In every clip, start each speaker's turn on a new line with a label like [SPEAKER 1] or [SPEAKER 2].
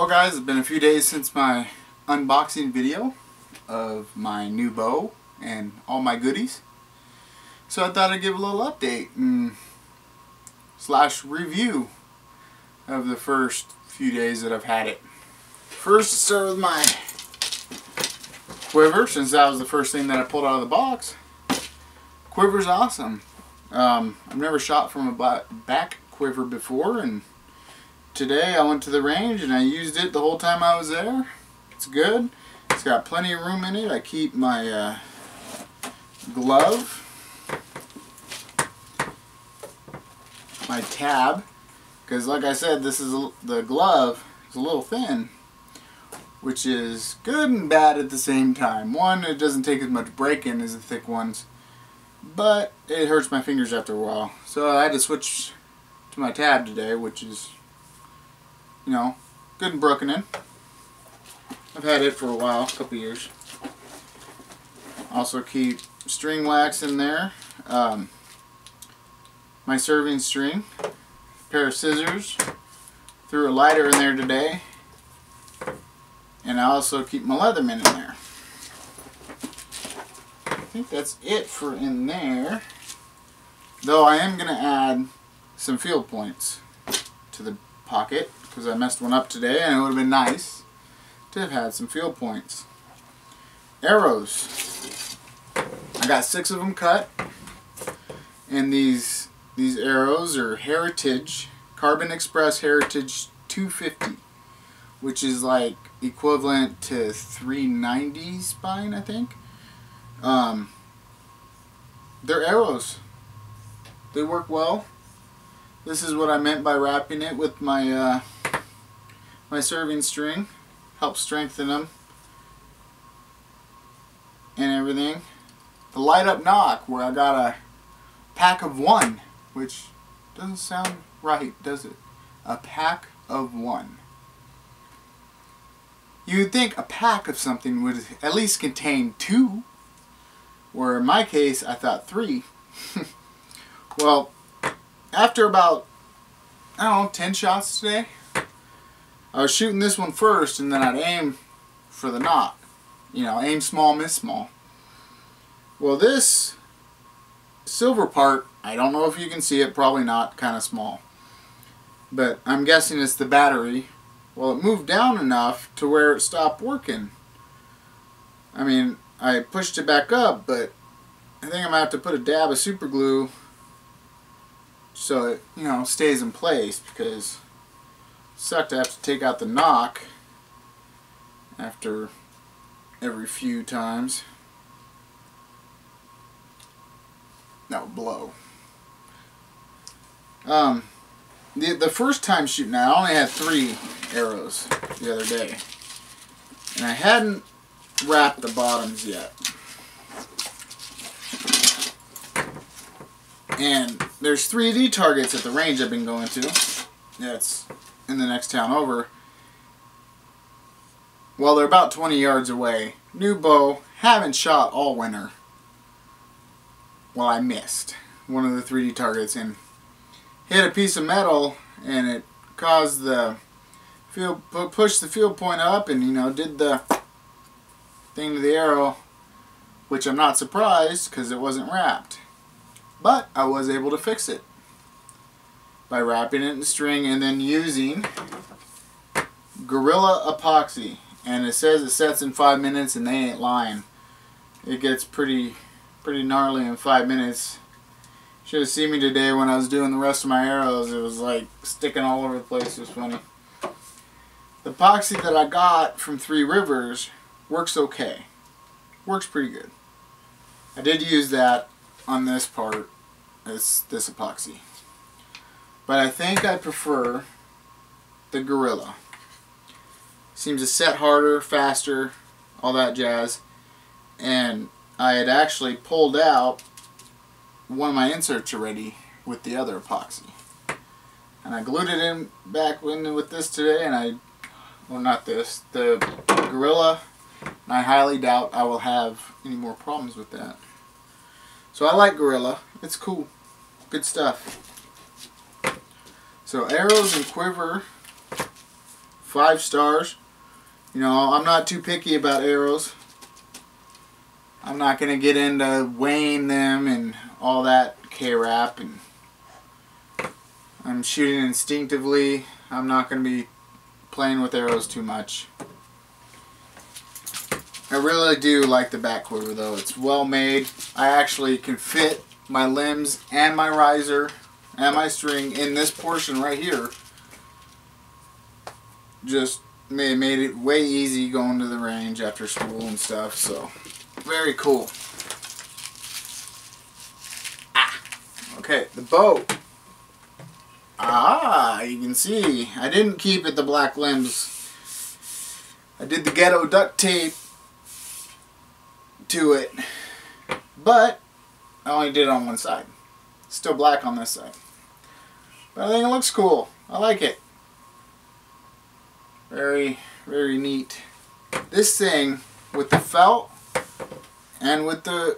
[SPEAKER 1] Well guys, it's been a few days since my unboxing video of my new bow and all my goodies. So I thought I'd give a little update and slash review of the first few days that I've had it. First, start with my quiver, since that was the first thing that I pulled out of the box. Quiver's awesome. I've never shot from a back quiver before, and today I went to the range and I used it the whole time I was there. It's good. It's got plenty of room in it. I keep my glove, my tab, because like I said, this is the glove is a little thin, which is good and bad at the same time. One, it doesn't take as much break-in as the thick ones, but it hurts my fingers after a while. So I had to switch to my tab today, which is, you know, good and broken in. I've had it for a while, a couple years. Also keep string wax in there, my serving string, a pair of scissors, threw a lighter in there today, and I also keep my Leatherman in there. I think that's it for in there, though I am going to add some field points to the pocket because I messed one up today and it would have been nice to have had some field points. Arrows. I got 6 of them cut, and these arrows are Heritage, Carbon Express Heritage 250, which is like equivalent to 390 spine, I think. They're arrows. They work well. This is what I meant by wrapping it with my my serving string. Helps strengthen them and everything. The light up nock, where I got a pack of 1, which doesn't sound right, does it? A pack of 1. You'd think a pack of something would at least contain 2, where in my case I thought 3. Well, after about, I don't know, 10 shots today, I was shooting this one first, and then I'd aim for the nock. You know, aim small, miss small. Well, this silver part, I don't know if you can see it, probably not, kind of small. But I'm guessing it's the battery. Well, it moved down enough to where it stopped working. I mean, I pushed it back up, but I think I'm going to have to put a dab of super glue so it, you know, stays in place, because it sucked to have to take out the nock after every few times. That would blow. The first time shooting, I only had 3 arrows the other day, and I hadn't wrapped the bottoms yet. And there's 3D targets at the range I've been going to. That's in the next town over. Well, they're about 20 yards away. New bow, haven't shot all winter. Well, I missed one of the 3D targets and hit a piece of metal, and it caused the field, pushed the field point up, and, you know, did the thing to the arrow, which I'm not surprised because it wasn't wrapped. But I was able to fix it by wrapping it in string and then using Gorilla epoxy. And it says it sets in 5 minutes, and they ain't lying. It gets pretty gnarly in 5 minutes. Should have seen me today when I was doing the rest of my arrows. It was like sticking all over the place. It was funny. The epoxy that I got from 3 Rivers works okay. Works pretty good. I did use that on this part. It's this epoxy. But I think I prefer the Gorilla. Seems to set harder, faster, all that jazz. And I had actually pulled out one of my inserts already with the other epoxy. And I glued it in back in with this today, and well, not this, the Gorilla, and I highly doubt I will have any more problems with that. So I like Gorilla. It's cool. Good stuff. So arrows and quiver 5 stars. You know, I'm not too picky about arrows. I'm not going to get into weighing them and all that K-rap. And I'm shooting instinctively. I'm not going to be playing with arrows too much. I really do like the back quiver though. It's well made. I actually can fit my limbs and my riser and my string in this portion right here. Just made it way easy going to the range after school and stuff. So very cool. Okay, the bow. You can see I didn't keep it the black limbs. I did the ghetto duct tape to it, but I only did it on one side. Still black on this side, but I think it looks cool. I like it. Very, very neat. This thing with the felt and with the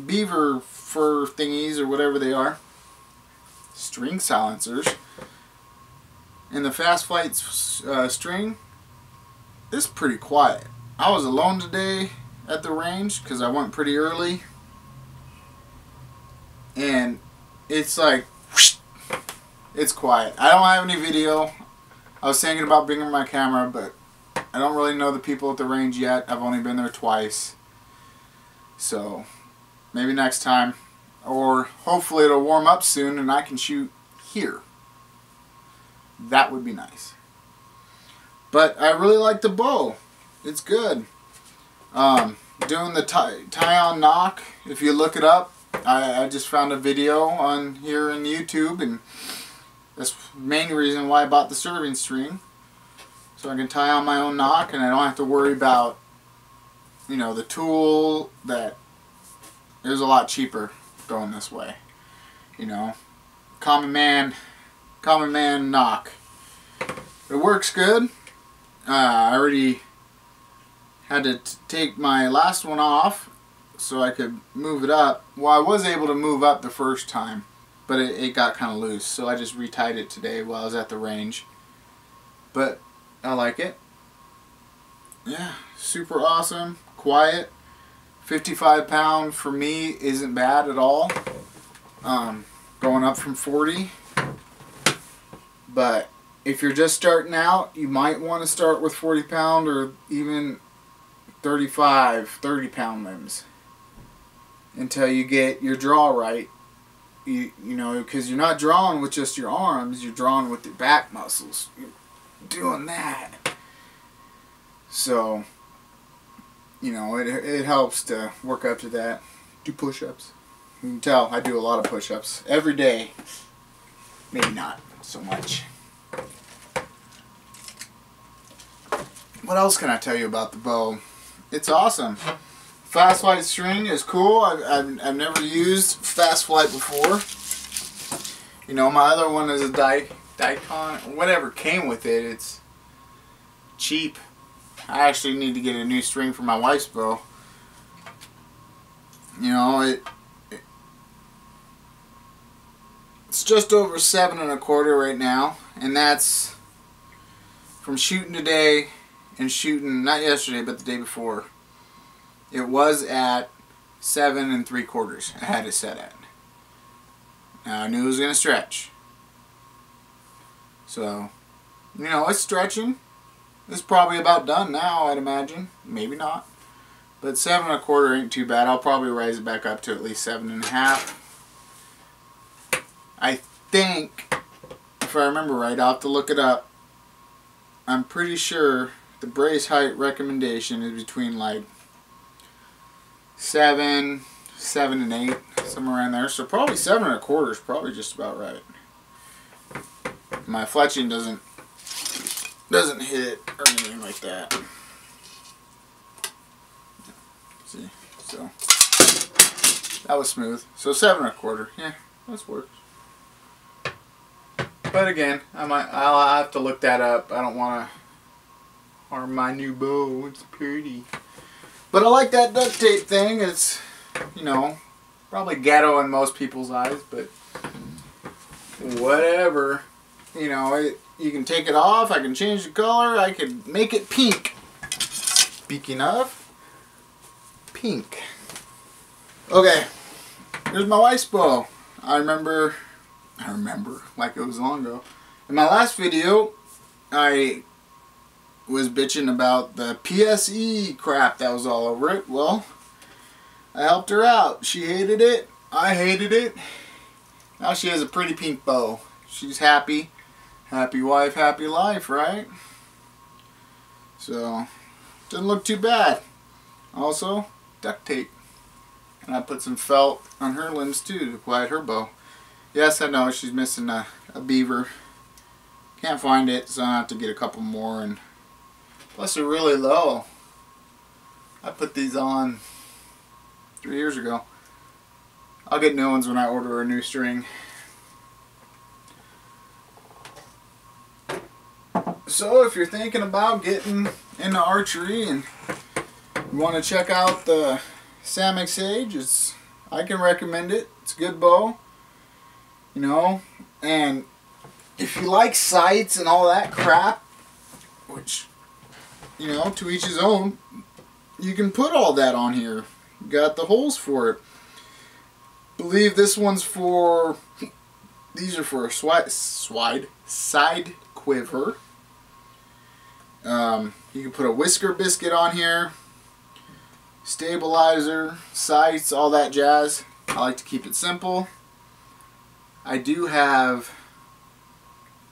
[SPEAKER 1] beaver fur thingies or whatever they are, string silencers, and the fast flight string, it's pretty quiet. I was alone today at the range because I went pretty early, and it's like whoosh, it's quiet. I don't have any video. I was thinking about bringing my camera, but I don't really know the people at the range yet. I've only been there twice, so maybe next time, or hopefully it'll warm up soon and I can shoot here. That would be nice. But I really like the bow. It's good. Doing the tie-on knock, if you look it up, I just found a video on here in YouTube, and that's the main reason why I bought the serving string. So I can tie on my own knock and I don't have to worry about, you know, the tool that is a lot cheaper going this way. You know, common man knock. It works good. I already had to take my last one off so I could move it up. Well, I was able to move up the first time, but it got kind of loose, so I just retied it today while I was at the range. But I like it. Yeah, super awesome, quiet. 55 pound for me isn't bad at all. Going up from 40. But if you're just starting out, you might want to start with 40 pound or even 35, 30 pound limbs until you get your draw right. You know, because you're not drawing with just your arms, you're drawing with your back muscles. You're doing that. So, you know, it helps to work up to that. Do push-ups. You can tell I do a lot of push-ups every day. Maybe not so much. What else can I tell you about the bow? It's awesome. Fast flight string is cool. I've never used fast flight before. You know, my other one is a Daikon, whatever came with it. It's cheap. I actually need to get a new string for my wife's bow. You know, it's just over 7 1/4 right now, and that's from shooting today and shooting not yesterday but the day before. It was at 7 3/4. I had it set at. Now I knew it was going to stretch. So, you know, it's stretching. It's probably about done now, I'd imagine. Maybe not. But 7 1/4 ain't too bad. I'll probably raise it back up to at least 7 1/2. I think, if I remember right, I'll have to look it up. I'm pretty sure the brace height recommendation is between like 7 and 8, somewhere around there. So probably 7 1/4 is probably just about right. My fletching doesn't hit it or anything like that. See, so that was smooth. So 7 1/4, yeah, that works. But again, I'll have to look that up. I don't want to harm my new bow. It's pretty. But I like that duct tape thing. It's, you know, probably ghetto in most people's eyes, but whatever. you know, you can take it off, I can change the color, I could make it pink. Speaking of pink. Okay, here's my wife's bow. I remember like it was long ago. In my last video, I was bitching about the PSE crap that was all over it. Well, I helped her out. She hated it. I hated it. Now she has a pretty pink bow. She's happy. Happy wife, happy life, right? So, doesn't look too bad. Also, duct tape. And I put some felt on her limbs too to quiet her bow. Yes, I know she's missing a beaver. Can't find it, so I have to get a couple more. And plus they're really low. I put these on 3 years ago. I'll get new ones when I order a new string. So if you're thinking about getting into archery and you want to check out the Samick Sage, I can recommend it. It's a good bow, you know. And if you like sights and all that crap, which, you know, to each his own, you can put all that on here. You got the holes for it. I believe this one's for, these are for a side quiver. You can put a whisker biscuit on here, stabilizer, sights, all that jazz. I like to keep it simple. I do have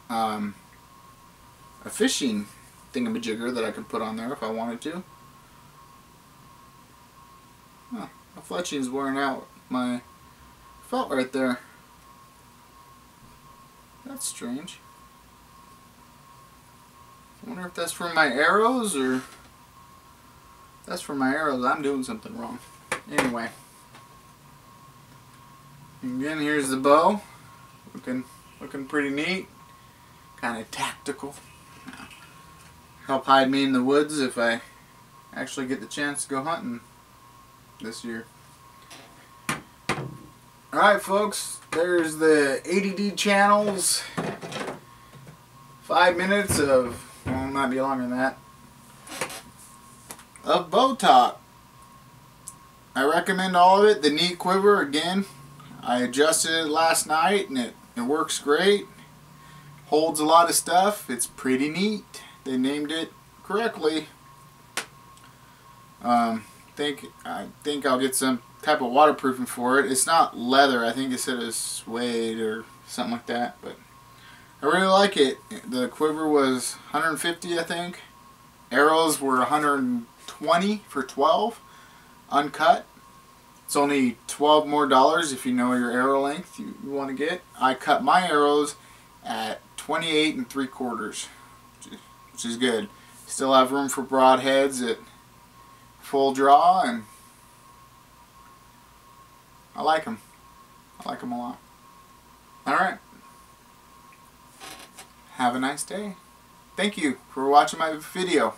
[SPEAKER 1] a fishing thingamajigger that I could put on there if I wanted to. Huh, my fletching's wearing out my felt right there. That's strange. I wonder if that's for my arrows, or that's for my arrows. I'm doing something wrong. Anyway. Again, here's the bow. Looking pretty neat. Kind of tactical. Help hide me in the woods if I actually get the chance to go hunting this year. Alright folks, there's the ADD channels. 5 minutes of, well, it might be longer than that, of bow talk. I recommend all of it. The neat quiver, again, I adjusted it last night and it works great. Holds a lot of stuff. It's pretty neat. They named it correctly. I think I'll get some type of waterproofing for it. It's not leather. I think it said it's suede or something like that. But I really like it. The quiver was $150, I think. Arrows were $120 for 12, uncut. It's only $12 more if you know your arrow length you want to get. I cut my arrows at 28 3/4, which is good. Still have room for broadheads at full draw, and I like them. I like them a lot. Alright. Have a nice day. Thank you for watching my video.